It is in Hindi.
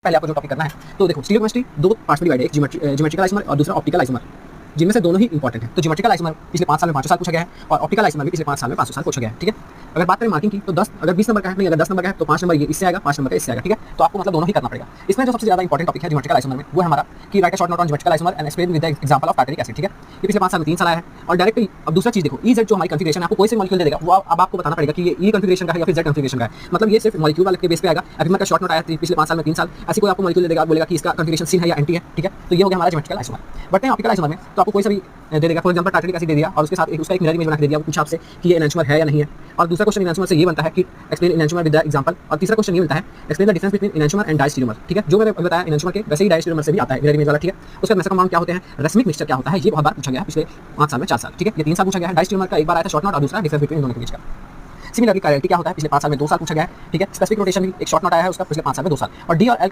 पहले आपको जो टॉपिक करना है तो देखो स्टीरियोकेमिस्ट्री दो पार्ट्स में डिवाइड है, एक ज्योमेट्रिकल आइसोमर और दूसरा ऑप्टिकल आइसोमर, जिनमें से दोनों ही इंपॉर्टेंट है। तो ज्योमेट्रिकल आइसोमर पिछले 5 साल में 500 साल पूछा गया है और ऑप्टिकल आइसोमर भी पिछले 5 साल में 500 साल पूछा गया है। ठीक है, अगर बात करें मार्किंग की तो 10 अगर 20 नंबर का है, नहीं अगर 10 नंबर का है तो 5 नंबर ये इससे आएगा, 5 नंबर का इससे आएगा। ठीक है, तो आपको मतलब दोनों ही करना पड़ेगा। इसमें जो सबसे ज्यादा इंपॉर्टेंट टॉपिक है ज्योमेट्रिकल आइसोमर में वो है हमारा कि right a short note on geometrical isomer and explain with the example of tartaric acid. ठीक है, ये पिछले 5 साल में 3 साल आया है और डायरेक्टली अब दूसरा चीज देखो इजेड जो हमारी कॉन्फिगरेशन है, आपको कोई से मॉलिक्यूल दे देगा वो अब आपको बताना पड़ेगा कि ये ई कॉन्फिगरेशन का है या फिर जेड कॉन्फिगरेशन का है। मतलब ये सिर्फ मॉलिक्यूल वाले के बेस पे आएगा। अगर का शॉर्ट नोट आया पिछले 5 साल में 3 साल ऐसी कोई आपको मॉलिक्यूल दे देगा, बोलेगा कि इसका कॉन्फिगरेशन सिन है या एंटी है। ठीक है, तो ये हो गया हमारा geometrical isomer. But optical isomer में तो आपको कोई सा भी दे देगा, फॉर एग्जांपल टार्टरिक एसिड दे दिया और उसके साथ उसका एक मिरर इमेज बना के दे दिया, वो पूछा आपसे कि ये एनहांसर है या नहीं है। और दूसरा क्वेश्चन एनहांसर से ये बनता है कि explain enantiomer with the example, और तीसरा क्वेश्चन ये मिलता है explain the difference between enantiomer and diastereomer. ठीक है, जो मैंने बताया एनहांसर के वैसे ही डायस्टेरियोमर से भी आता है मिरर इमेज वाला। ठीक है, उसका मेसर कंपाउंड क्या होते हैं, रेसमिक मिक्सचर क्या होता है, ये बहुत बार पूछा गया है पिछले 5 साल में 4 साल। ठीक है, ये 3 साल पूछा गया है। डायस्टेरियोमर का एक बार आया था शॉर्ट नोट और दूसरा डिफरेंस बिटवीन दोनों के बीच का। सिमिलरली कायरलिटी क्या होता है, पिछले 5 साल में 2 साल पूछा गया है। ठीक है, स्पेसिफिक नोटेशन भी एक शॉर्ट नोट आया है उसका पिछले 5 साल में 2 साल। और डी और एल